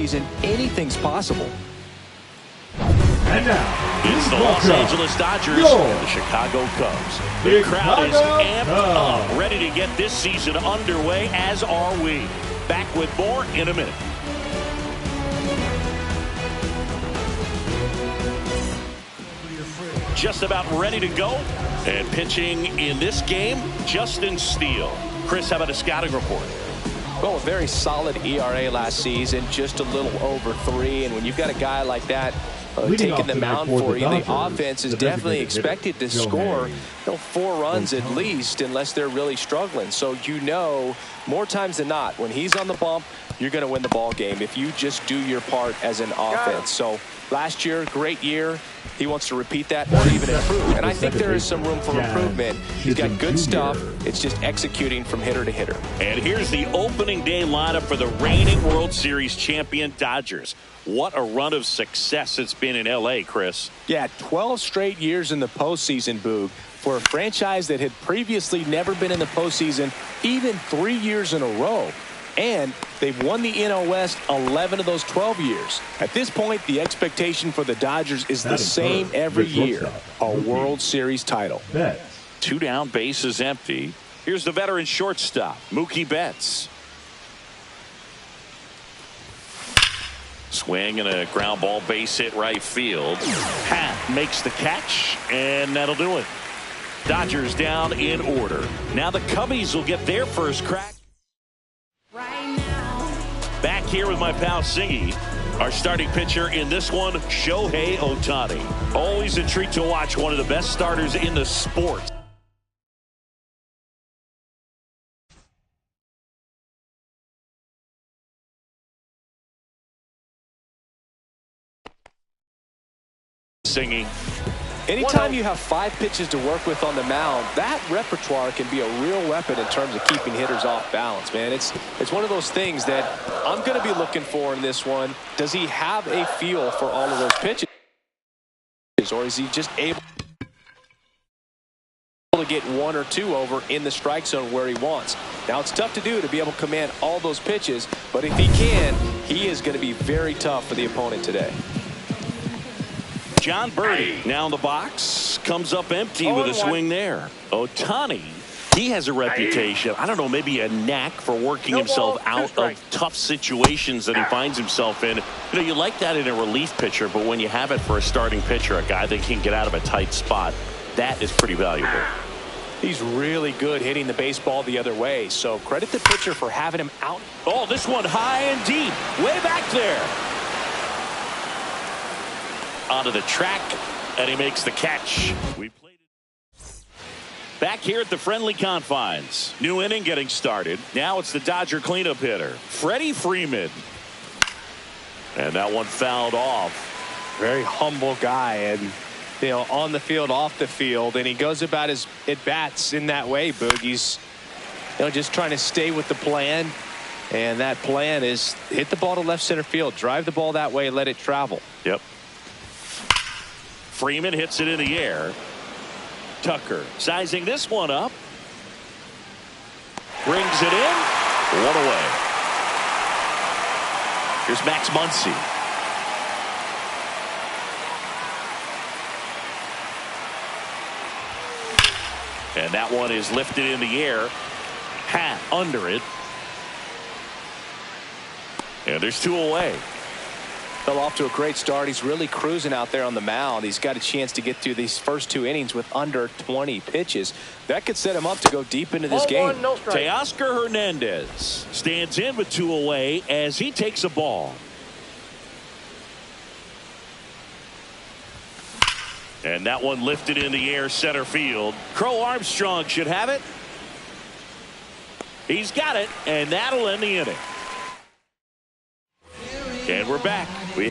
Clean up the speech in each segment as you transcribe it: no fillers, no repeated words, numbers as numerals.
postseason, anything's possible. And now, it's the Los Angeles Dodgers and the Chicago Cubs. The crowd is amped up, ready to get this season underway, as are we. Back with more in a minute. Just about ready to go. And pitching in this game, Justin Steele. Chris, how about a scouting report? Well, a very solid ERA last season, just a little over 3. And when you've got a guy like that taking the mound for you, the offense is definitely expected to score 4 runs at least, unless they're really struggling. So more times than not, when he's on the bump, you're going to win the ball game if you just do your part as an offense. So last year, great year. He wants to repeat that or even improve. And I think there is some room for improvement. He's got good stuff. It's just executing from hitter to hitter. And here's the opening day lineup for the reigning World Series champion Dodgers. What a run of success it's been in L.A., Chris. Yeah, 12 straight years in the postseason, Boog. For a franchise that had previously never been in the postseason, even 3 years in a row. And they've won the NL West 11 of those 12 years. At this point, the expectation for the Dodgers is the same every year. A World Series title. 2 down, bases empty. Here's the veteran shortstop, Mookie Betts. Swing and a ground ball, base hit right field. Pat makes the catch, and that'll do it. Dodgers down in order. Now the Cubbies will get their first crack. Back here with my pal Singy, our starting pitcher in this one, Shohei Ohtani. Always a treat to watch one of the best starters in the sport. Singing. Anytime you have 5 pitches to work with on the mound, that repertoire can be a real weapon in terms of keeping hitters off balance, man. It's one of those things that I'm going to be looking for in this one. Does he have a feel for all of those pitches? Or is he just able to get 1 or 2 over in the strike zone where he wants? Now, it's tough to do to be able to command all those pitches, but if he can, he is going to be very tough for the opponent today. John Birdie now in the box, comes up empty with a swing there. Ohtani, he has a reputation, I don't know, maybe a knack for working himself out of tough situations that he finds himself in. You like that in a relief pitcher, but when you have it for a starting pitcher, a guy that can get out of a tight spot, that is pretty valuable. He's really good hitting the baseball the other way, so credit the pitcher for having him out. Oh, this one high and deep, way back there. Onto the track, and he makes the catch. We played it back here at the friendly confines. New inning getting started. Now it's the Dodger cleanup hitter, Freddie Freeman. And that one fouled off. Very humble guy, and on the field, off the field, and he goes about his at-bats in that way, Boog. He's just trying to stay with the plan, and that plan is hit the ball to left center field, drive the ball that way, let it travel. Yep. Freeman hits it in the air. Tucker sizing this one up. Brings it in. 1 away. Here's Max Muncy. And that one is lifted in the air. Hat under it. And there's 2 away. Fell off to a great start. He's really cruising out there on the mound. He's got a chance to get through these first 2 innings with under 20 pitches. That could set him up to go deep into this game. Teoscar Hernandez stands in with 2 away as he takes a ball. And that one lifted in the air, center field. Crow Armstrong should have it. He's got it, and that'll end the inning. And we're back. We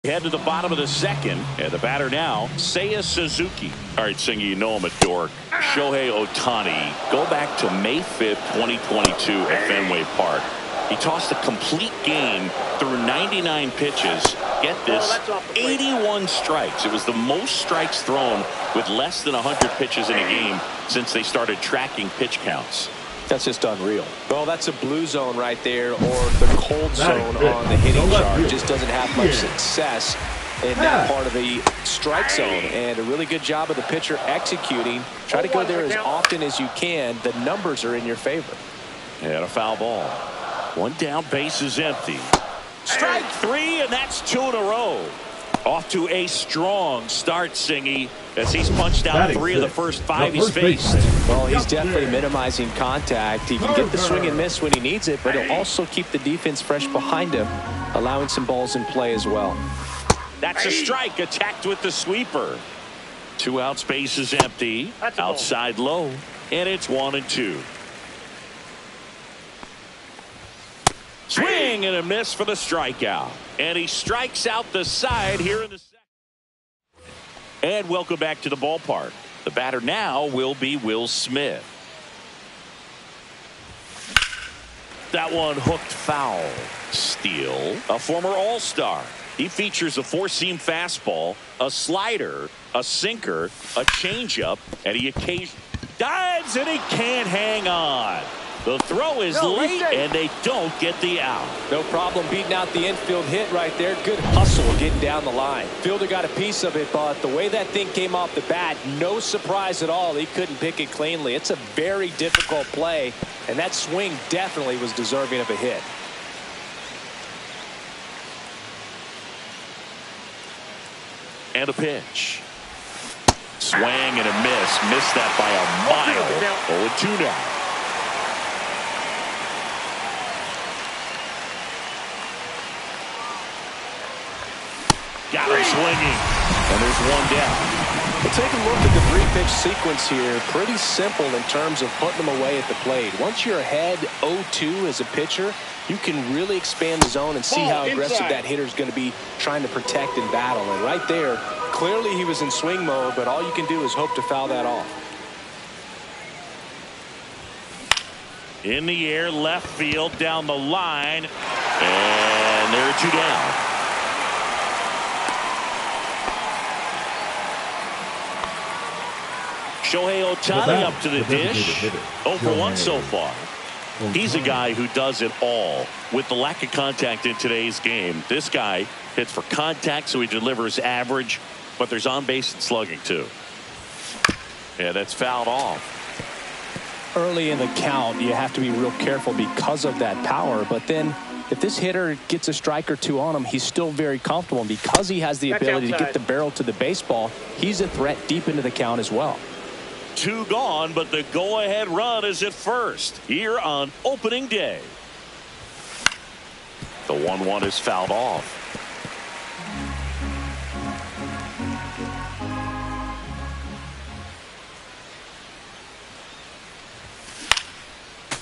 head to the bottom of the second, and the batter now, Seiya Suzuki. All right, Singy, you know him at Dork. Shohei Ohtani. Go back to May 5th, 2022 at Fenway Park. He tossed a complete game through 99 pitches. Get this, 81 strikes. It was the most strikes thrown with less than 100 pitches in a game since they started tracking pitch counts. That's just unreal. Well, that's a blue zone right there, or the cold zone on the hitting chart. Just doesn't have much success in that part of the strike zone. And a really good job of the pitcher executing. Try to go there as often as you can. The numbers are in your favor. And a foul ball. One down, base is empty. Strike three, and that's 2 in a row. Off to a strong start, Singy, as he's punched out 3 of the first 5 he's faced. Well, he's definitely minimizing contact. He can get the swing and miss when he needs it, but he'll also keep the defense fresh behind him, allowing some balls in play as well. That's a strike, attacked with the sweeper. 2 outs, base is empty. Outside low, and it's 1-2. Swing and a miss for the strikeout. And he strikes out the side here in the second. And welcome back to the ballpark. The batter now will be Will Smith. That one hooked foul. Steele, a former All-Star. He features a 4-seam fastball, a slider, a sinker, a changeup, and he occasionally dives, and he can't hang on. The throw is late, and they don't get the out. No problem beating out the infield hit right there. Good hustle getting down the line. Fielder got a piece of it, but the way that thing came off the bat, no surprise at all. He couldn't pick it cleanly. It's a very difficult play, and that swing definitely was deserving of a hit. And a pitch. Swing and a miss. Missed that by a mile. 0-2 now. Got him swinging. And there's 1 down. Well, take a look at the 3-pitch sequence here. Pretty simple in terms of putting them away at the plate. Once you're ahead 0-2 as a pitcher, you can really expand the zone and see how aggressive that hitter is going to be trying to protect and battle. And right there, clearly he was in swing mode, but all you can do is hope to foul that off. In the air, left field, down the line. And there are 2 down. Shohei Ohtani up to the dish. 0 for 1 so far. He's a guy who does it all. With the lack of contact in today's game, this guy hits for contact, so he delivers average, but there's on base and slugging too. Yeah, that's fouled off. Early in the count, you have to be real careful because of that power, but then if this hitter gets a strike or 2 on him, he's still very comfortable, and because he has the ability to get the barrel to the baseball, he's a threat deep into the count as well. 2 gone, but the go-ahead run is at first here on opening day. The 1-1 is fouled off.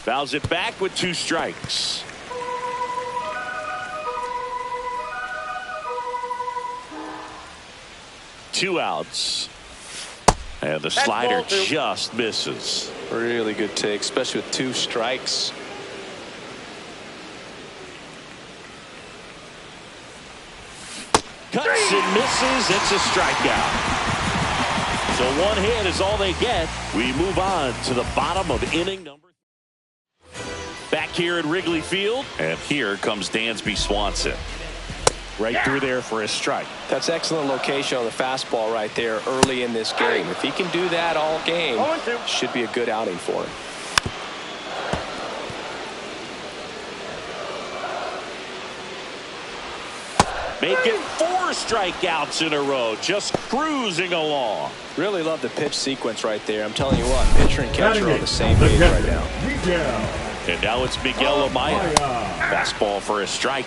Fouls it back with 2 strikes. Two outs. And the slider just misses. Really good take, especially with 2 strikes. Cuts and misses. It's a strikeout. So 1 hit is all they get. We move on to the bottom of inning number 3. Back here at Wrigley Field. And here comes Dansby Swanson. Right through there for a strike. That's excellent location on the fastball right there early in this game. If he can do that all game, should be a good outing for him. Making 4 strikeouts in a row, just cruising along. Really love the pitch sequence right there. I'm telling you what, pitcher and catcher are on the same page right now. And now it's Miguel Amaya. Fastball for a strike.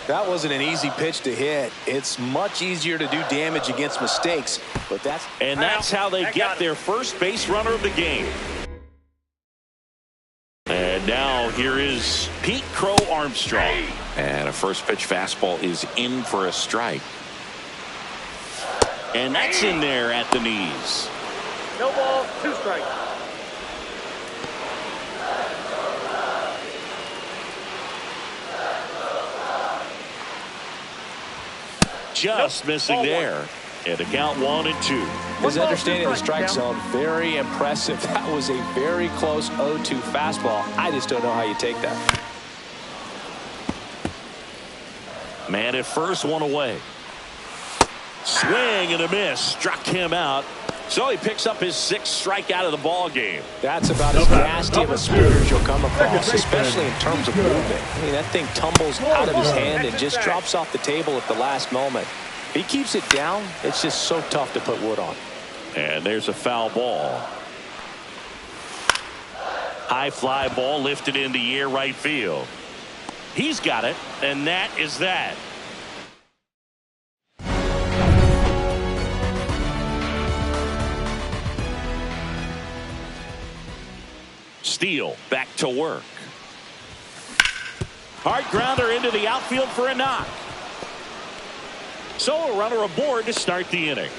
That wasn't an easy pitch to hit. It's much easier to do damage against mistakes, but that's how they get their first base runner of the game. And now here is Pete Crow Armstrong. And a first pitch fastball is in for a strike. And that's in there at the knees. No ball, 2 strikes. just missing there. And the count 1-2. His understanding of the strike zone, very impressive. That was a very close 0-2 fastball. I just don't know how you take that. Man at first, one away. Swing and a miss. Struck him out. So he picks up his 6th strikeout of the ball game. That's about as nasty of a spirit as you'll come across, especially in terms of movement. I mean, that thing tumbles out of his hand and just drops off the table at the last moment. If he keeps it down, it's just so tough to put wood on. And there's a foul ball. High fly ball lifted in the air right field. He's got it, and that is that. Steele back to work. Hard grounder into the outfield for a knock. So a runner aboard to start the inning.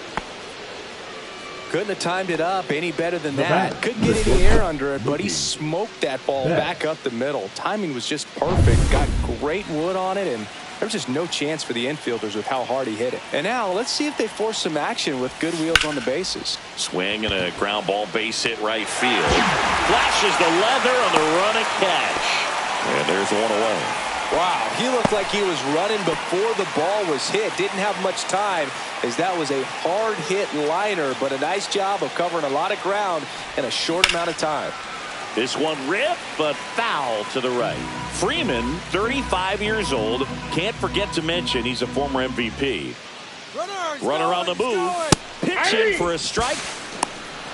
Couldn't have timed it up any better than that. Couldn't get any air under it, but he smoked that ball back up the middle. Timing was just perfect. Got great wood on it, and there's just no chance for the infielders with how hard he hit it. And now let's see if they force some action with good wheels on the bases. Swing and a ground ball base hit right field. Flashes the leather on the run and catch. And there's one away. Wow, he looked like he was running before the ball was hit. Didn't have much time, as that was a hard hit liner, but a nice job of covering a lot of ground in a short amount of time. This one ripped, but foul to the right. Freeman, 35 years old. Can't forget to mention he's a former MVP. Runner on the move. Pitch in for a strike.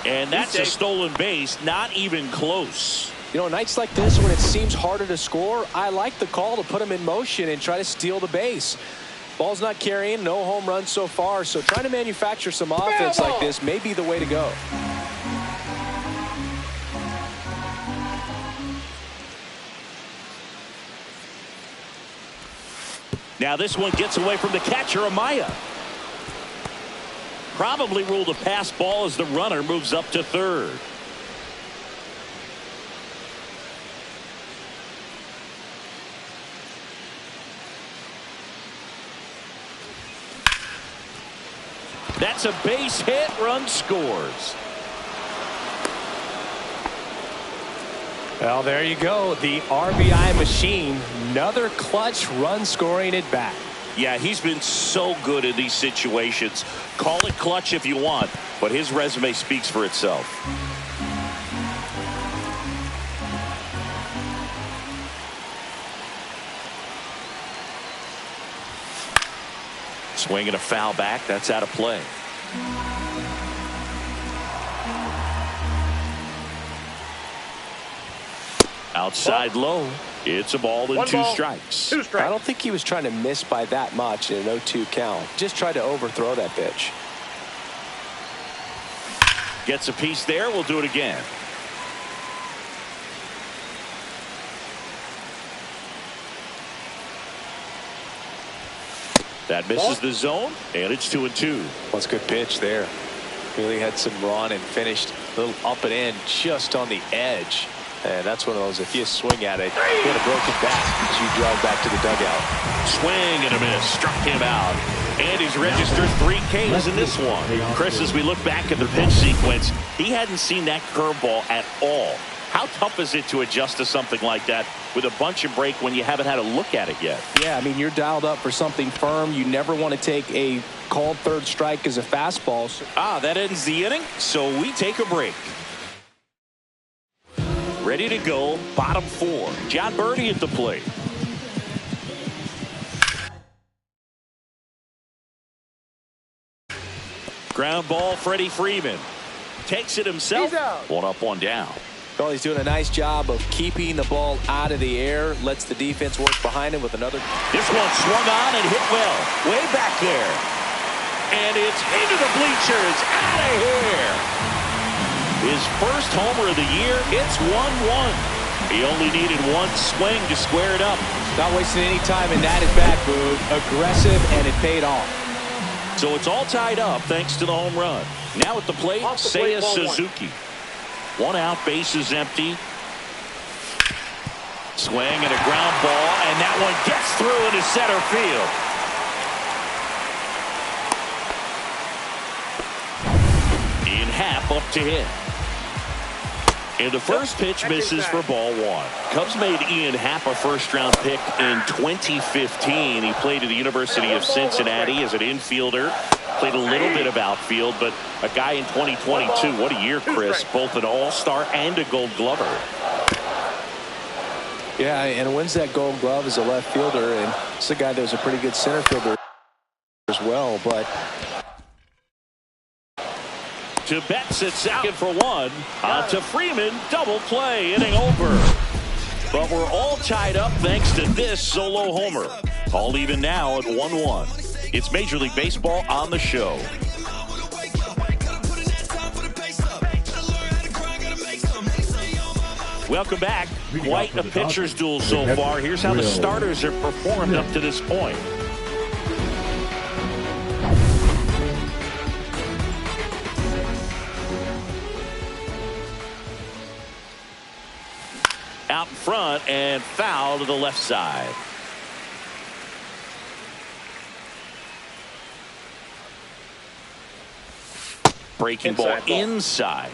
And that's a stolen base. Not even close. You know, nights like this when it seems harder to score, I like the call to put him in motion and try to steal the base. Ball's not carrying, no home runs so far, so trying to manufacture some offense like this may be the way to go. Now this one gets away from the catcher, Amaya. Probably ruled a pass ball as the runner moves up to third. That's a base hit. Run scores. Well, there you go. The RBI machine. Another clutch run scoring at bat. Yeah, he's been so good in these situations. Call it clutch if you want, but his resume speaks for itself. Swinging a foul back. That's out of play. Outside low. It's a ball and two strikes. I don't think he was trying to miss by that much in an 0-2 count. Just tried to overthrow that pitch. Gets a piece there. We'll do it again. That misses the zone, and it's 2-2. That's a good pitch there. Really had some run and finished a little up and in just on the edge. And that's one of those, if you swing at it, you get a broken back as you drive back to the dugout. Swing and a miss. Struck him out. And he's registered 3 Ks in this one. Chris, as we look back at the pitch sequence, he hadn't seen that curveball at all. How tough is it to adjust to something like that with a bunch of break when you haven't had a look at it yet? Yeah, I mean, you're dialed up for something firm. You never want to take a called third strike as a fastball. That ends the inning, so we take a break. Ready to go, bottom 4. John Birdie at the plate. Ground ball, Freddie Freeman. Takes it himself. 1 up, 1 down. Well, he's doing a nice job of keeping the ball out of the air. Lets the defense work behind him with another. This one swung on and hit well. Way back there. And it's into the bleachers. Out of here. His first homer of the year. It's 1-1. He only needed 1 swing to square it up. Not wasting any time in that at-bat, Boog. Aggressive, and it paid off. So it's all tied up thanks to the home run. Now at the plate, Seiya Suzuki. 1 out, base is empty. Swing and a ground ball, and that one gets through into center field. Happ up to hit. And the first pitch misses for ball one. Cubs made Ian Happ a first-round pick in 2015. He played at the University of Cincinnati as an infielder. Played a little bit of outfield, but a guy in 2022. What a year, Chris. Both an all-star and a gold glover. Yeah, and wins that gold glove as a left fielder. And it's a guy that was a pretty good center fielder as well. But to Betts at second for one. On to Freeman. Double play. Inning over. But we're all tied up thanks to this solo homer. All even now at 1-1. It's Major League Baseball on the show. Welcome back. Quite a pitcher's duel so far. Here's how the starters have performed up to this point. Out in front and foul to the left side. Breaking ball inside.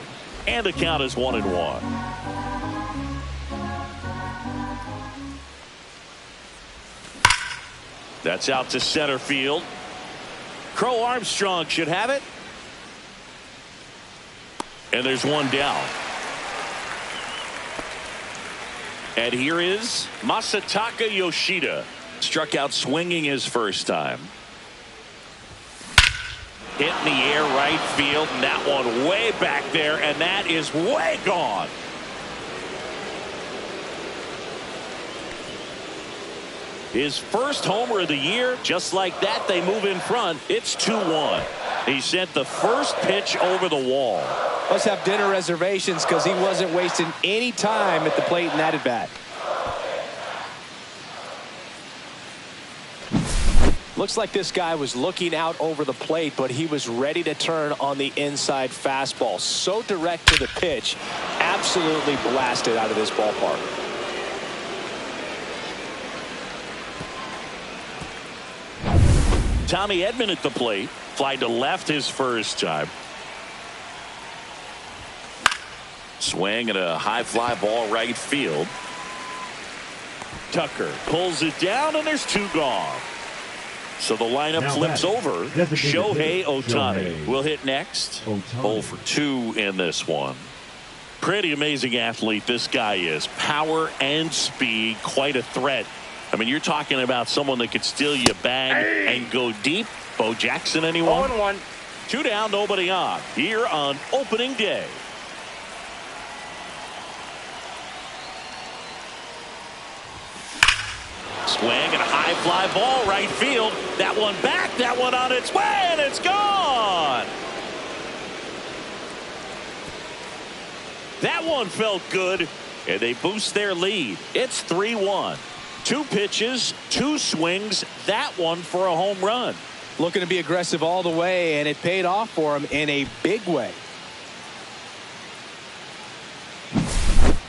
And the count is 1-1. That's out to center field. Crow Armstrong should have it. And there's one down. And here is Masataka Yoshida. Struck out swinging his first time. Hit in the air right field, and that one way back there, and that is way gone. His first homer of the year. Just like that, they move in front. It's 2-1. He sent the first pitch over the wall. Must have dinner reservations because he wasn't wasting any time at the plate in that at bat. Looks like this guy was looking out over the plate, but he was ready to turn on the inside fastball. So direct to the pitch. Absolutely blasted out of this ballpark. Tommy Edman at the plate. Fly to left his first time. Swing and a high fly ball right field. Tucker pulls it down, and there's two gone. So the lineup flips over. Shohei Ohtani will hit next. 0 for 2 in this one. Pretty amazing athlete this guy is. Power and speed. Quite a threat. I mean, you're talking about someone that could steal you bang and go deep. Bo Jackson, anyone? 0-1. 2 down, nobody on. Here on opening day. Swing and a high fly ball right field. That one back, that one on its way, and it's gone. That one felt good, and they boost their lead. It's 3-1. 2 pitches, 2 swings, that one for a home run. Looking to be aggressive all the way, and it paid off for him in a big way.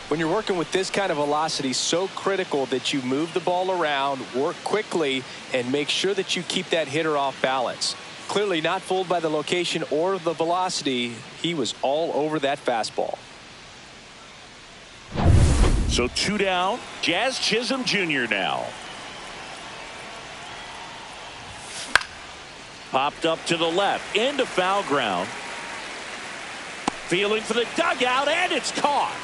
When you're working with this kind of velocity, so critical that you move the ball around, work quickly, and make sure that you keep that hitter off balance. Clearly not fooled by the location or the velocity. He was all over that fastball. So 2 down. Jazz Chisholm Jr. now. Popped up to the left. Into foul ground. Feeling for the dugout, and it's caught.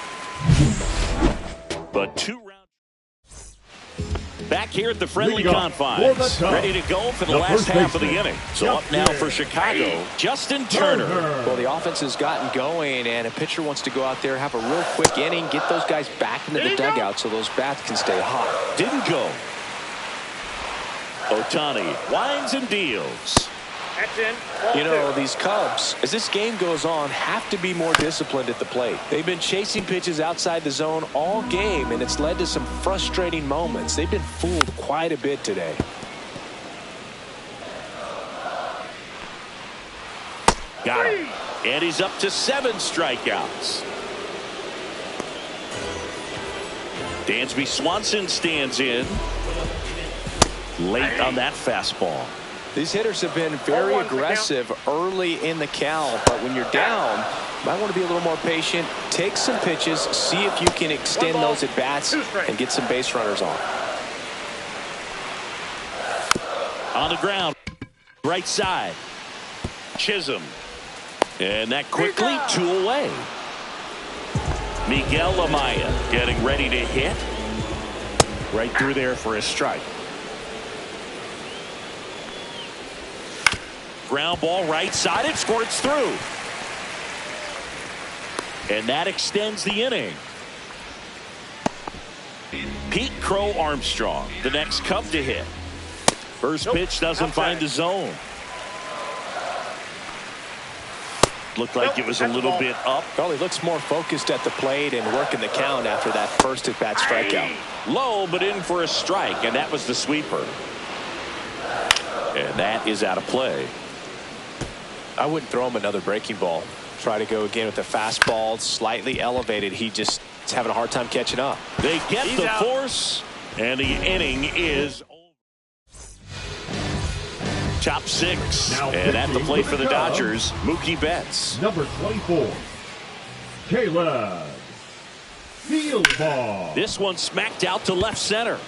But 2 rounds. Back here at the friendly confines. Ready to go for the last half of the inning. So up now for Chicago, Justin Turner. Well, the offense has gotten going, and a pitcher wants to go out there, have a real quick inning, get those guys back into the dugout so those bats can stay hot. Didn't go. Ohtani winds and deals. That's in. You know, these Cubs, as this game goes on, have to be more disciplined at the plate. They've been chasing pitches outside the zone all game, and it's led to some frustrating moments. They've been fooled quite a bit today. Got him. And he's up to 7 strikeouts. Dansby Swanson stands in. Late on that fastball. These hitters have been very aggressive early in the count, but when you're down, you might want to be a little more patient, take some pitches, see if you can extend those at bats and get some base runners on. On the ground, right side, Chisholm, and that quickly 2 away. Miguel Amaya getting ready to hit. Right through there for a strike. Ground ball right side. It squirts through. And that extends the inning. Pete Crow Armstrong, the next Cub to hit. First pitch doesn't find the zone. Looked like it was a little bit up. Well, he looks more focused at the plate and working the count after that first at-bat strikeout. Low, but in for a strike, and that was the sweeper. And that is out of play. I wouldn't throw him another breaking ball. Try to go again with the fastball, slightly elevated. He just is having a hard time catching up. They get the force, and the inning is over. Top 6, now and at the plate for the Cubs, Dodgers, Mookie Betts. Number 24, Caleb Fieldball. This one smacked out to left center.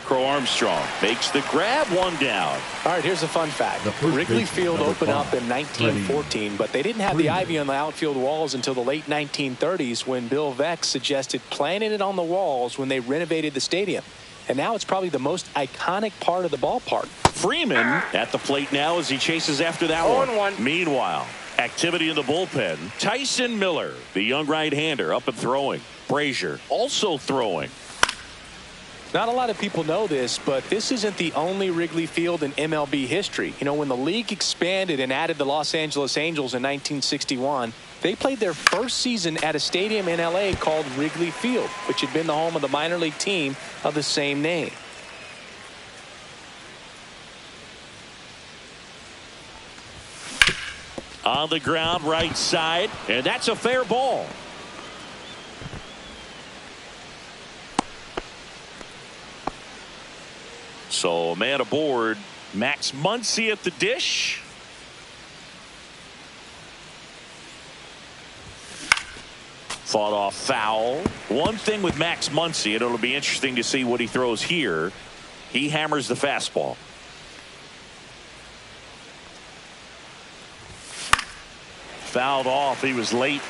Crow Armstrong makes the grab, 1 down. All right, here's a fun fact. Wrigley Field opened up in 1914, but they didn't have the ivy on the outfield walls until the late 1930s when Bill Veeck suggested planting it on the walls when they renovated the stadium. And now it's probably the most iconic part of the ballpark. Freeman at the plate now as he chases after that one. Meanwhile, activity in the bullpen. Tyson Miller, the young right-hander, up and throwing. Brazier also throwing. Not a lot of people know this, but this isn't the only Wrigley Field in MLB history. You know, when the league expanded and added the Los Angeles Angels in 1961, they played their first season at a stadium in L.A. called Wrigley Field, which had been the home of the minor league team of the same name. On the ground, right side, and that's a fair ball. So, man aboard, Max Muncy at the dish. Fought off foul. One thing with Max Muncy, and it'll be interesting to see what he throws here. He hammers the fastball. Fouled off. He was late.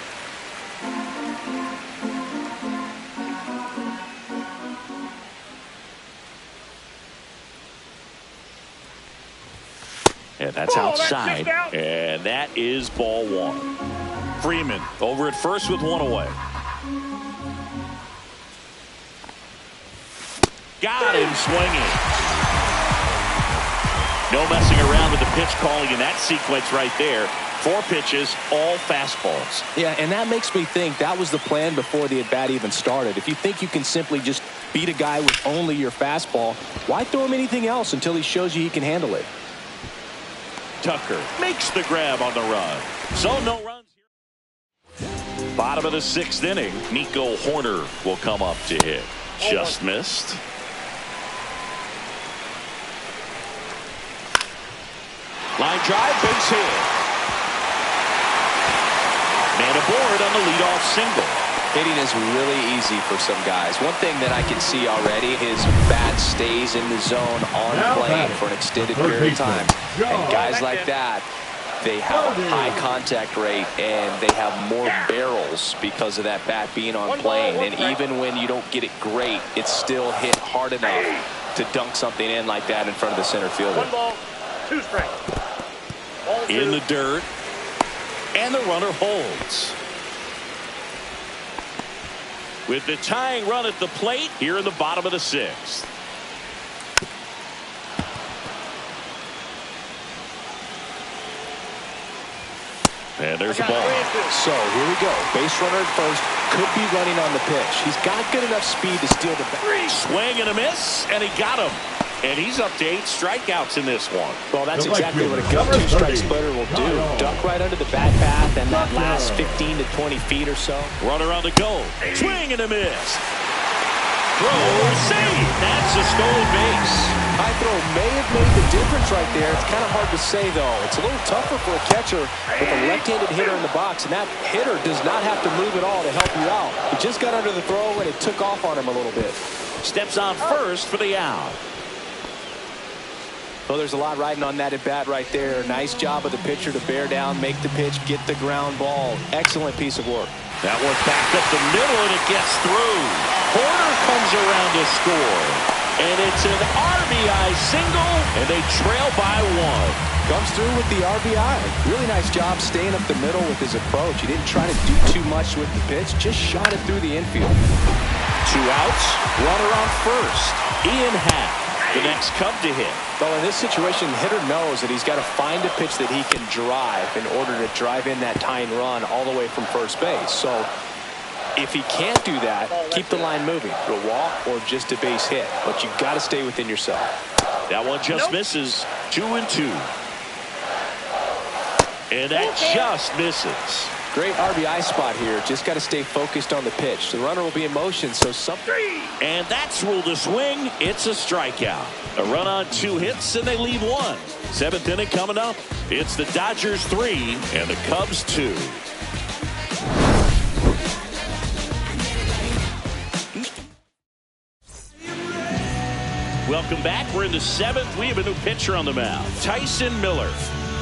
And that's outside. And that is ball 1. Freeman over at first with 1 away. Got him swinging. No messing around with the pitch calling in that sequence right there. 4 pitches, all fastballs. Yeah, and that makes me think that was the plan before the at-bat even started. If you think you can simply just beat a guy with only your fastball, why throw him anything else until he shows you he can handle it? Tucker makes the grab on the run. So no runs here. Bottom of the 6th inning. Nico Horner will come up to hit. Just missed. Line drive, base hit. Man aboard on the leadoff single. Hitting is really easy for some guys. One thing that I can see already, his bat stays in the zone on plane for an extended period of time. And guys like that, they have a high contact rate and they have more barrels because of that bat being on plane. And even when you don't get it great, it's still hit hard enough to dunk something in like that in front of the center fielder. 1 ball, 2 strikes. In the dirt. And the runner holds. With the tying run at the plate here in the bottom of the 6th. And there's a ball. So here we go. Base runner at first. Could be running on the pitch. He's got good enough speed to steal the bat. Swing and a miss, and he got him. And he's up to 8 strikeouts in this one. Well, that's exactly what a good 2-strike splitter will do. Duck right under the bat path and that last 15 to 20 feet or so. Runner on the go. Swing and a miss. throw, save. That's a stolen base. High throw may have made the difference right there. It's kind of hard to say, though. It's a little tougher for a catcher with a left-handed hitter in the box, and that hitter does not have to move at all to help you out. He just got under the throw, and it took off on him a little bit. Steps on first for the out. Well, there's a lot riding on that at bat right there. Nice job of the pitcher to bear down, make the pitch, get the ground ball. Excellent piece of work. That one's back up the middle, and it gets through. Porter comes around to score. And it's an RBI single, and they trail by one. Comes through with the RBI. Really nice job staying up the middle with his approach. He didn't try to do too much with the pitch, just shot it through the infield. 2 outs, runner on first. Ian Happ, the next Cub to hit. Well, in this situation, the hitter knows that he's got to find a pitch that he can drive in order to drive in that tying run all the way from first base. So if he can't do that, keep the line moving. A walk or just a base hit. But you've got to stay within yourself. That one just misses. 2-2. And that just misses. Great RBI spot here. Just got to stay focused on the pitch. The runner will be in motion, so something. And that's ruled a swing. It's a strikeout. A run on 2 hits, and they leave 1. 7th inning coming up. It's the Dodgers 3 and the Cubs 2. Welcome back. We're in the 7th. We have a new pitcher on the mound, Tyson Miller.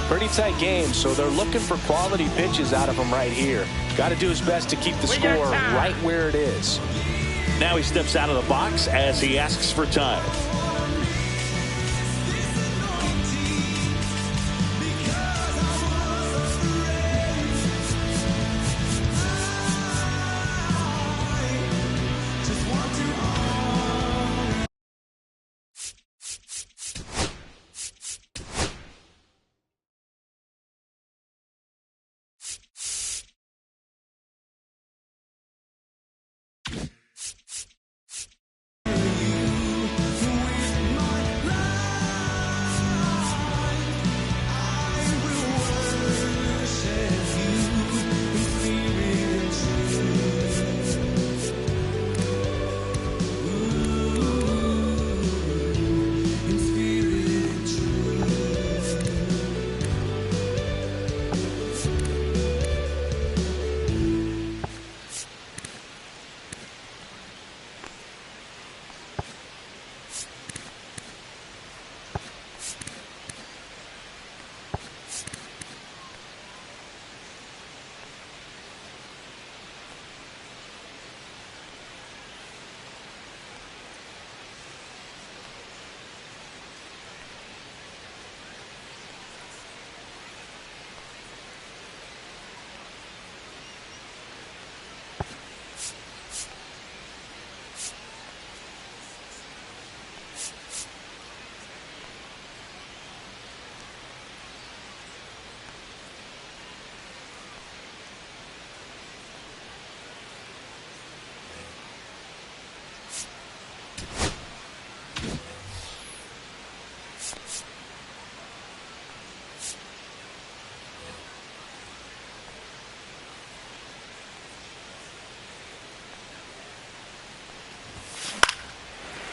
Pretty tight game, so they're looking for quality pitches out of him right here. Got to do his best to keep the score right where it is. Now he steps out of the box as he asks for time.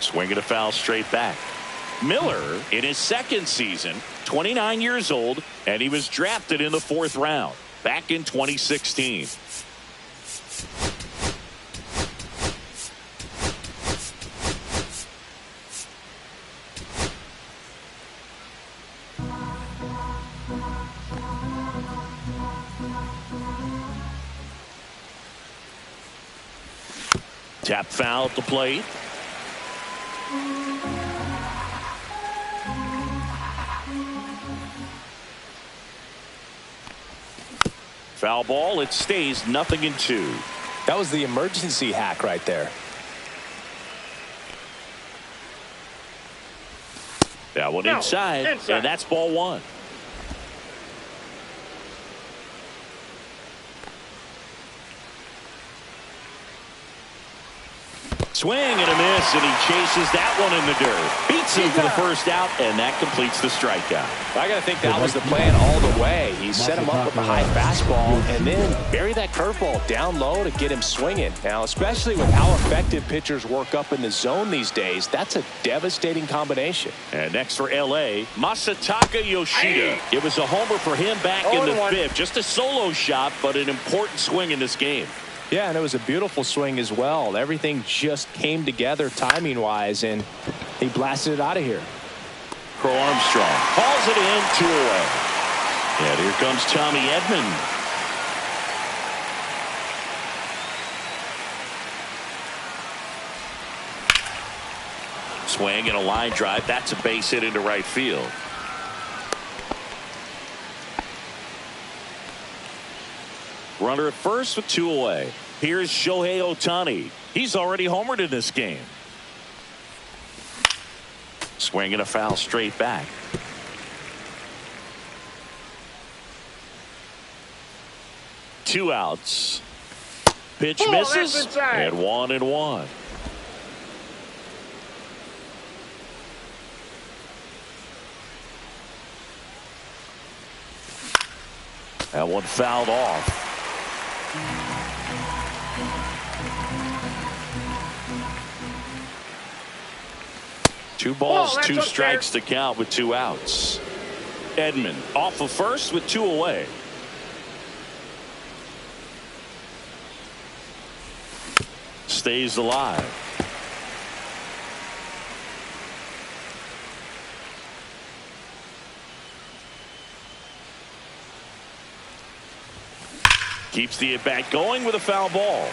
Swinging a foul straight back. Miller in his 2nd season, 29 years old, and he was drafted in the 4th round back in 2016. Tap foul at the plate. Foul ball. It stays 0-2. That was the emergency hack right there. That one inside, and that's ball 1. Swing and a miss, and he chases that one in the dirt. Beats him for the first out, and that completes the strikeout. I got to think that was the plan all the way. He set him up with a high fastball and then bury that curveball down low to get him swinging. Now, especially with how effective pitchers work up in the zone these days, that's a devastating combination. And next for L.A., Masataka Yoshida. It was a homer for him back in the fifth. Just a solo shot, but an important swing in this game. Yeah, and it was a beautiful swing as well. Everything just came together timing-wise, and he blasted it out of here. Crow Armstrong hauls it in, 2 away. And here comes Tommy Edman. Swing and a line drive. That's a base hit into right field. Runner at first with 2 away. Here's Shohei Ohtani. He's already homered in this game. Swing and a foul straight back. Two outs. Pitch misses. And 1-1. That one fouled off. Two balls, 2 strikes to count with 2 outs. Edman off of first with 2 away. Stays alive. Keeps the at-bat going with a foul ball.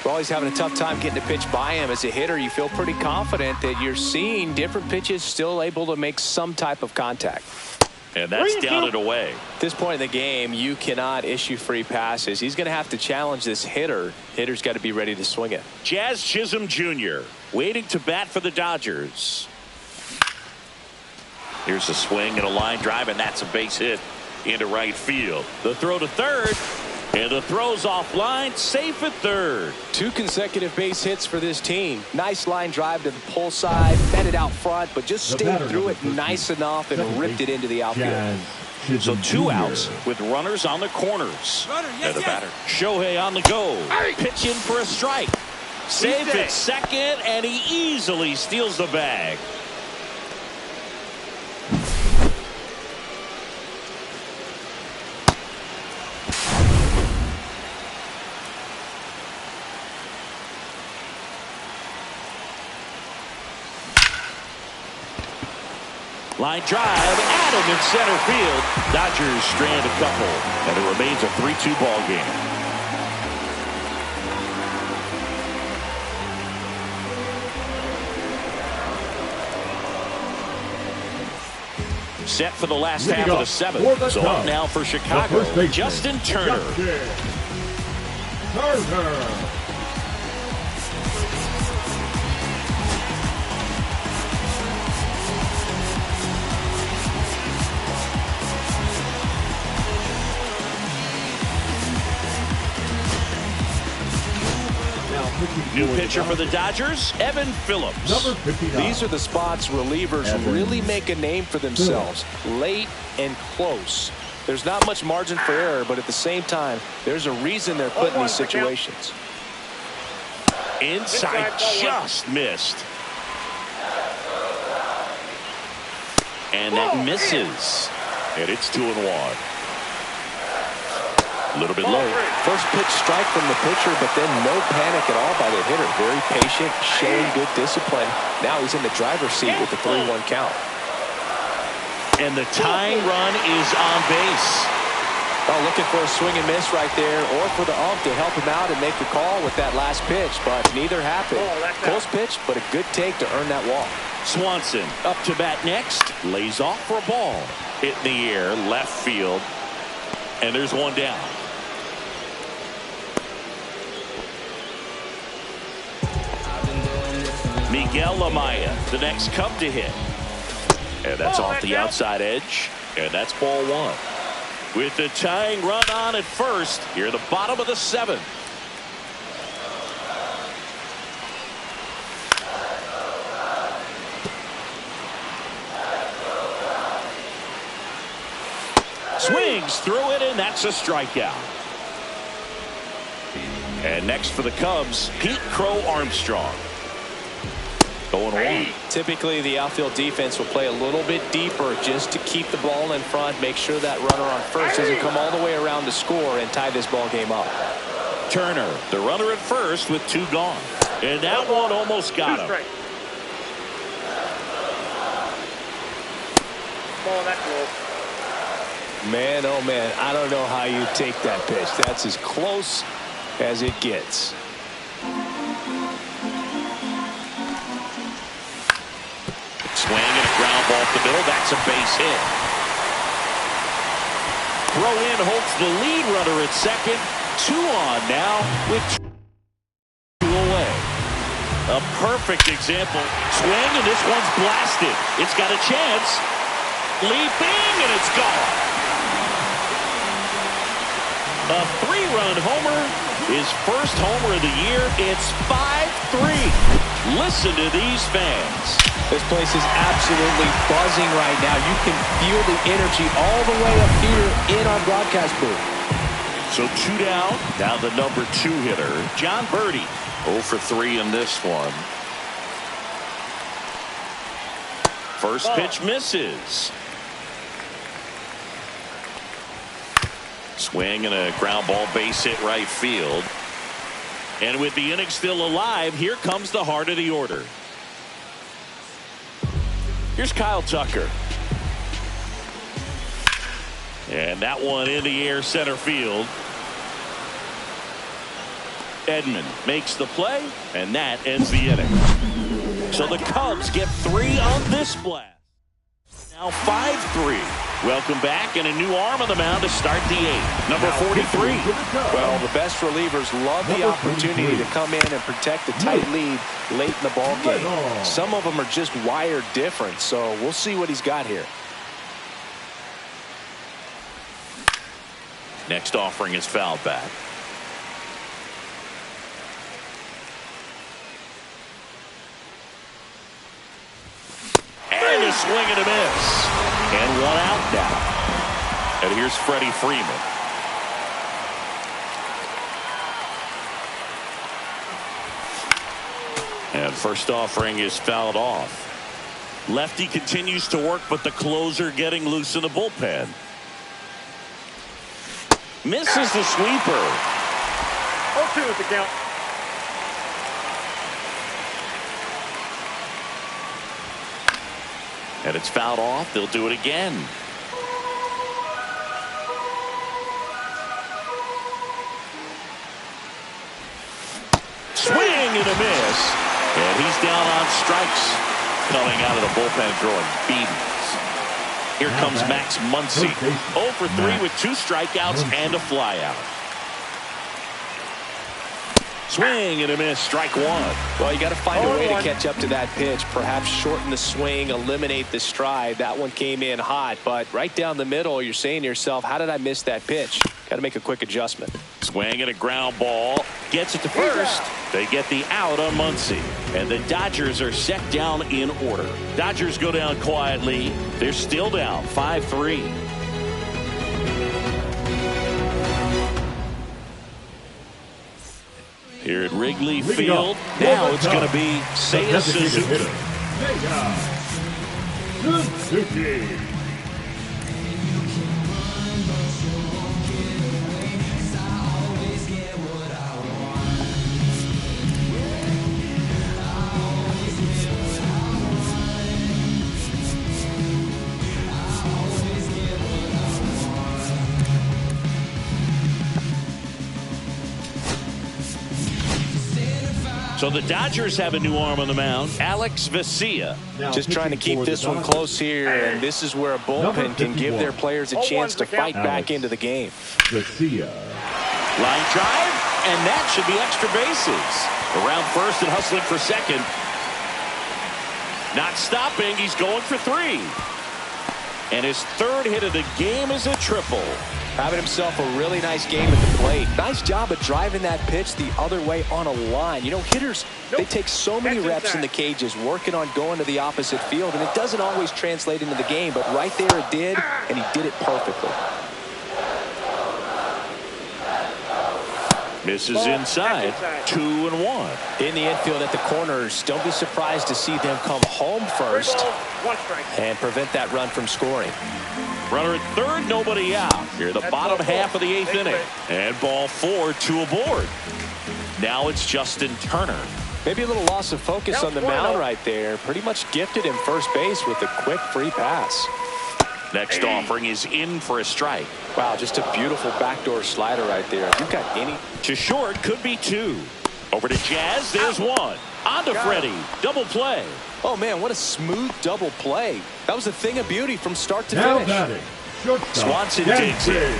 Well, he's having a tough time getting a pitch by him. As a hitter, you feel pretty confident that you're seeing different pitches still able to make some type of contact. And that's down and away. At this point in the game, you cannot issue free passes. He's going to have to challenge this hitter. Hitter's got to be ready to swing it. Jazz Chisholm Jr. waiting to bat for the Dodgers. Here's a swing and a line drive, and that's a base hit into right field. The throw to third. And the throw's offline, safe at third. 2 consecutive base hits for this team. Nice line drive to the pull side, fed it out front, but just stayed through it nice enough and ripped it into the outfield. So 2 outs with runners on the corners. And the batter, Shohei on the go. Pitch in for a strike. Safe at second, and he easily steals the bag. Line drive, Adam in center field. Dodgers strand a couple, and it remains a 3-2 ball game. Set for the last half of the 7th. So up now for Chicago, Justin Turner. New pitcher for the Dodgers, Evan Phillips. These are the spots relievers really make a name for themselves. Late and close. There's not much margin for error, but at the same time, there's a reason they're put in these situations. Inside just missed. And that misses. And it's 2-1. A little bit low. First pitch strike from the pitcher, but then no panic at all by the hitter. Very patient, showing good discipline. Now he's in the driver's seat with the 3-1 count. And the tying run is on base. Well, looking for a swing and miss right there, or for the ump to help him out and make the call with that last pitch, but neither happened. Close pitch, but a good take to earn that walk. Swanson up to bat next. Lays off for a ball. Hit in the air, left field. And there's one down. Miguel Amaya, the next Cub to hit. And that's off the outside edge. And that's ball 1. With the tying run on at first, here at the bottom of the 7th. Swings through it, and that's a strikeout. And next for the Cubs, Pete Crow Armstrong. Going one. Typically, the outfield defense will play a little bit deeper just to keep the ball in front, make sure that runner on first doesn't come all the way around to score and tie this ball game up. Turner, the runner at first with 2 gone. And that one almost got him. Man, oh man, I don't know how you take that pitch. That's as close as it gets. Swing and a ground ball up the middle. That's a base hit. Throw in holds the lead runner at second. 2 on now with 2 away. A perfect example. Swing, and this one's blasted. It's got a chance. Leaping, and it's gone. A 3-run homer. His first homer of the year. It's 5-3. Listen to these fans. This place is absolutely buzzing right now. You can feel the energy all the way up here in our broadcast booth. So 2 down. Now the number 2 hitter, John Birdie. 0 for 3 in this one. First pitch misses. Swing and a ground ball base hit right field. And with the inning still alive, here comes the heart of the order. Here's Kyle Tucker. And that one in the air center field. Edman makes the play, and that ends the inning. So the Cubs get 3 on this blast. Now 5-3. Welcome back, and a new arm on the mound to start the 8th. Number 43. Well, the best relievers love the opportunity to come in and protect a tight lead late in the ball game. Some of them are just wired different, so we'll see what he's got here. Next offering is fouled back. And a swing and a miss. And 1 out now. And here's Freddie Freeman. And first offering is fouled off. Lefty continues to work, but the closer getting loose in the bullpen. Misses the sweeper. 0-2 at the count. And it's fouled off. They'll do it again. Swing and a miss. And he's down on strikes. Coming out of the bullpen throwing beatings. Here comes Max Muncy. 0 for 3 with 2 strikeouts and a flyout. Swing and a miss, strike 1. Well, you got to find a way to catch up to that pitch. Perhaps shorten the swing, eliminate the stride. That one came in hot, but right down the middle, you're saying to yourself, how did I miss that pitch? Got to make a quick adjustment. Swing and a ground ball. Gets it to first. They get the out on Muncy. And the Dodgers are set down in order. Dodgers go down quietly. They're still down 5-3. Here at Wrigley Field, now it's going to be Seiya Suzuki. Suzuki. So the Dodgers have a new arm on the mound, Alex Vesia. Just trying to keep this one close here, and this is where a bullpen can give their players a chance to fight back into the game. Vesia. Line drive, and that should be extra bases. Around first and hustling for second. Not stopping, he's going for 3. And his 3rd hit of the game is a triple. Having himself a really nice game at the plate. Nice job of driving that pitch the other way on a line. You know, hitters, they take so many reps in the cages working on going to the opposite field, and it doesn't always translate into the game, but right there it did, and he did it perfectly. Misses inside. 2-1. In the infield at the corners, don't be surprised to see them come home first and prevent that run from scoring. Runner at third, nobody out. Here, the bottom half of the 8th inning. And ball 4, 2 aboard. Now it's Justin Turner. Maybe a little loss of focus on the mound right there. Pretty much gifted him first base with a quick free pass. Next offering is in for a strike. Wow, just a beautiful backdoor slider right there. If you've got any to short, could be 2. Over to Jazz, there's 1. On to Freddie, double play. Oh man, what a smooth double play. That was a thing of beauty from start to Now finish. Swanson digs in.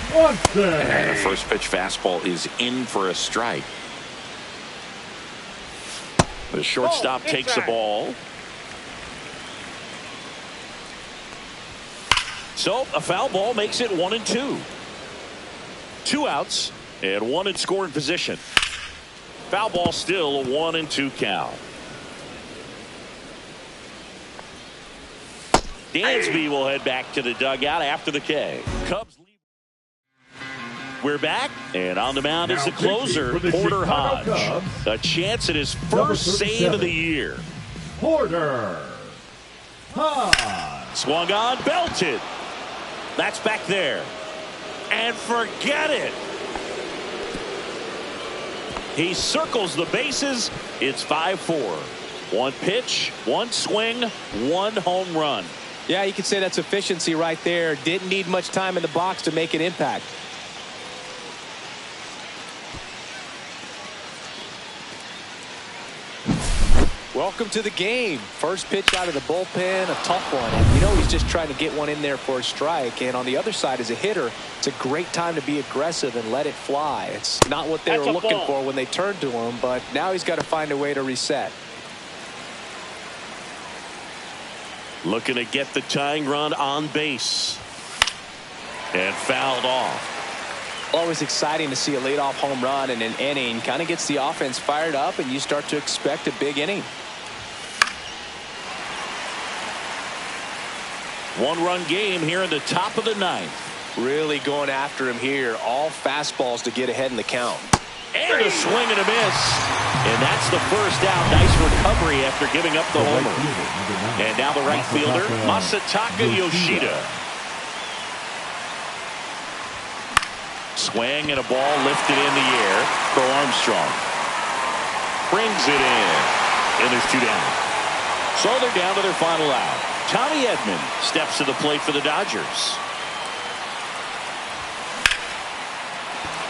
Swanson. And the first pitch fastball is in for a strike. The shortstop takes the ball. So a foul ball makes it 1-2. 2 outs and 1 in scoring position. Foul ball still a 1-2 count. Dansby will head back to the dugout after the K. Cubs leave. We're back, and on the mound is the closer, Porter Hodge. A chance at his first save of the year. Porter Hodge. Swung on, belted. That's back there. And forget it. He circles the bases. It's 5-4. 1 pitch, 1 swing, 1 home run. Yeah, you could say that's efficiency right there. Didn't need much time in the box to make an impact. Welcome to the game. First pitch out of the bullpen, a tough one. And you know he's just trying to get one in there for a strike. And on the other side, as a hitter, it's a great time to be aggressive and let it fly. It's not what they were looking for when they turned to him, but now he's got to find a way to reset. Looking to get the tying run on base. And fouled off. Always exciting to see a leadoff home run in an inning. Kind of gets the offense fired up, and you start to expect a big inning. 1-run game here in the top of the 9th. Really going after him here. All fastballs to get ahead in the count. And a swing and a miss. And that's the first out. Nice recovery after giving up the homer. And now the right fielder, Masataka Yoshida. Swing and a ball lifted in the air for Armstrong. Brings it in. And there's 2 down. So they're down to their final out. Tommy Edman steps to the plate for the Dodgers.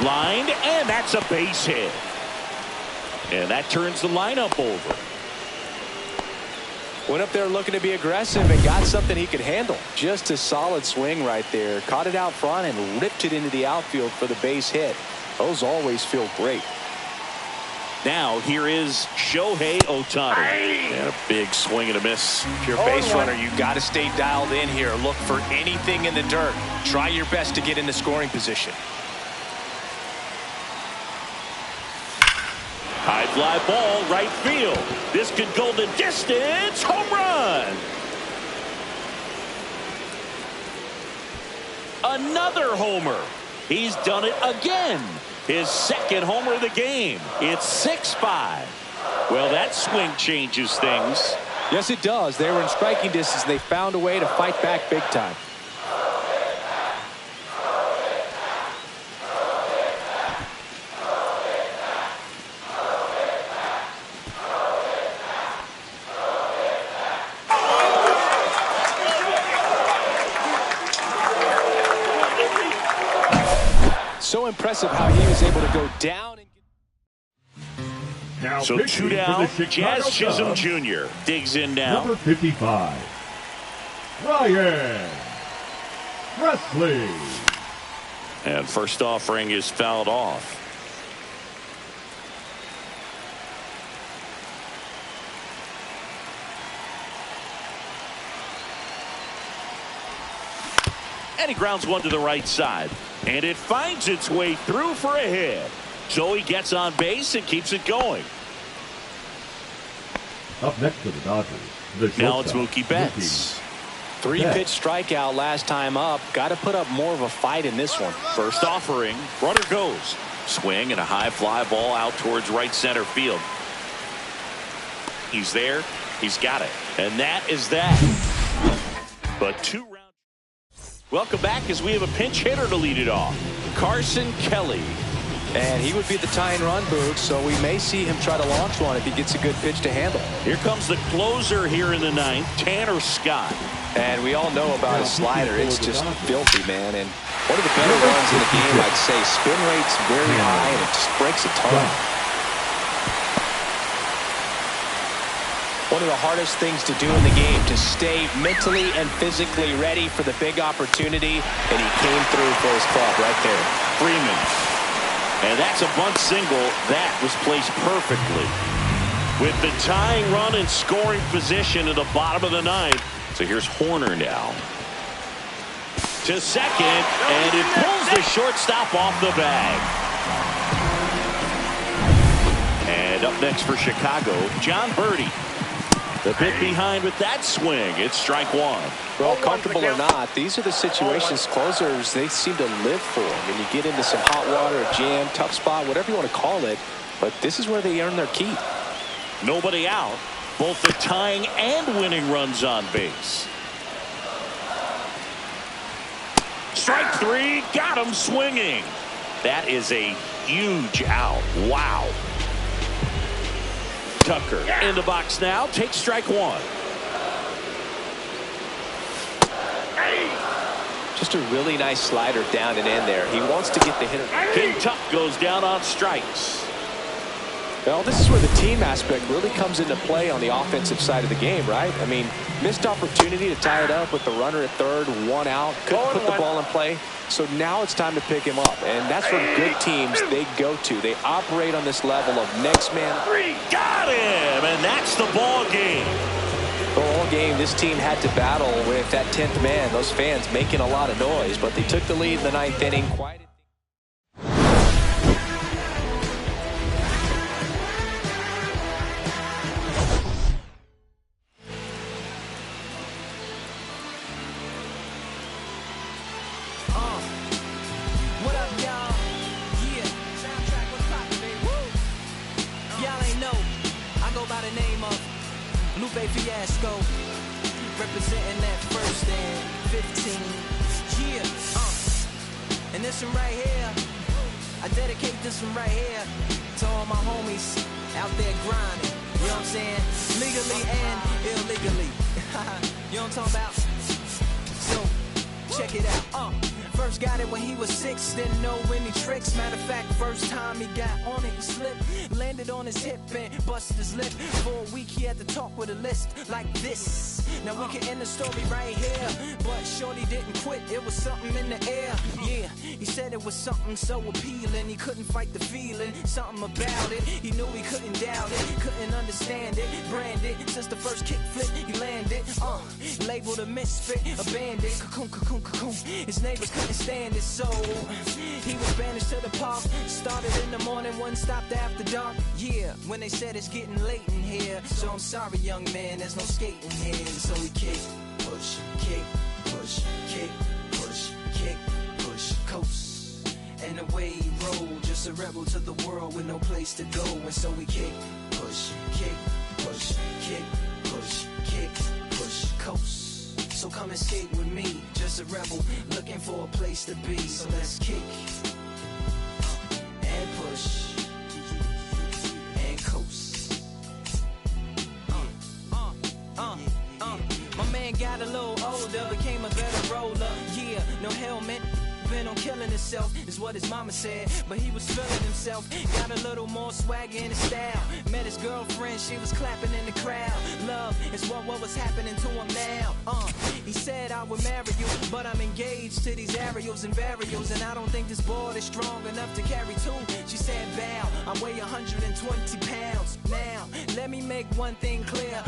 Lined, and that's a base hit. And that turns the lineup over. Went up there looking to be aggressive and got something he could handle. Just a solid swing right there. Caught it out front and ripped it into the outfield for the base hit. Those always feel great. Now here is Shohei Ohtani. And a big swing and a miss. If you're a base runner, you got to stay dialed in here. Look for anything in the dirt. Try your best to get in the scoring position. High fly ball, right field. This could go the distance. Home run. Another homer. He's done it again. His second homer of the game. It's 6-5. Well, that swing changes things. Yes, it does. They were in striking distance. They found a way to fight back big time. So impressive how he was able to go down. Now so 2 down. Jazz Chisholm Jr. digs in now. Number 55, Ryan Presley. And first offering is fouled off. And he grounds one to the right side. And it finds its way through for a hit. So he gets on base and keeps it going. Up next to the Dodgers, now it's Mookie Betts. 3-pitch strikeout last time up. Got to put up more of a fight in this one. First offering. Runner goes. Swing and a high fly ball out towards right center field. He's there. He's got it. And that is that. But 2 rounds. Welcome back as we have a pinch hitter to lead it off. Carson Kelly. And he would be the tying run, Boog, so we may see him try to launch one if he gets a good pitch to handle. Here comes the closer here in the 9th, Tanner Scott. And we all know about his slider. It's just filthy, man. And one of the better runs in the game, I'd say. Spin rate's very high, and it just breaks a ton. One of the hardest things to do in the game, to stay mentally and physically ready for the big opportunity, and he came through for his club right there. Freeman. And that's a bunt single. That was placed perfectly. With the tying run in scoring position at the bottom of the 9th. So here's Horner now. To second, and it pulls the shortstop off the bag. And up next for Chicago, John Birdie. The bit behind with that swing. It's strike 1. Well, comfortable or not, these are the situations closers they seem to live for. When you get into some hot water, a jam, tough spot, whatever you want to call it. But this is where they earn their keep. Nobody out. Both the tying and winning runs on base. Strike 3. Got him swinging. That is a huge out. Wow. Tucker in the box now. Takes strike 1. Just a really nice slider down and in there. He wants to get the hitter. King Tuck goes down on strikes. Well, this is where the team aspect really comes into play on the offensive side of the game, right? I mean, missed opportunity to tie it up with the runner at third, 1 out. Couldn't put the ball in play. So now it's time to pick him up. And that's where good teams, they go to. They operate on this level of next man. Got him! And that's the ball game. The whole game, this team had to battle with that 10th man. Those fans making a lot of noise. But they took the lead in the 9th inning. Quite. Representing that 1st and 15. Yeah, and this one right here, I dedicate this one right here to all my homies out there grinding. You know what I'm saying? Legally and illegally. You know what I'm talking about? So, check it out. First got it when he was 6, didn't know any tricks. Matter of fact, first time he got on it, he slipped. Landed on his hip and busted his lip. For a week he had to talk with a list like this. Now we can end the story right here, but shorty didn't quit, it was something in the air. Yeah, he said it was something so appealing, he couldn't fight the feeling, something about it. He knew he couldn't doubt it, couldn't understand it. Branded, since the first kick flip he landed. Labeled a misfit, a bandit. Cocoon, cocoon, cocoon. His neighbors couldn't stand it, so he was banished to the park. Started in the morning, one stopped after dark. Yeah, when they said it's getting late in here, so I'm sorry young man, there's no skating here. So we kick, push, kick, push, kick, push, kick, push, coast. And away he rolled, just a rebel to the world with no place to go. And so we kick, push, kick, push, kick, push, kick, push, coast. So come and skate with me, just a rebel looking for a place to be. So let's kick and push and coast. My man got a little older, became a better roller. Yeah, no helmet, been on killing himself, is what his mama said. But he was feeling himself, got a little more swagger in his style. Met his girlfriend, she was clapping in the crowd. Love is what was happening to him now. He said I would marry you, but I'm engaged to these aerials and varials, and I don't think this board is strong enough to carry two. She said bow, I weigh 120 pounds. Now, let me make one thing clear.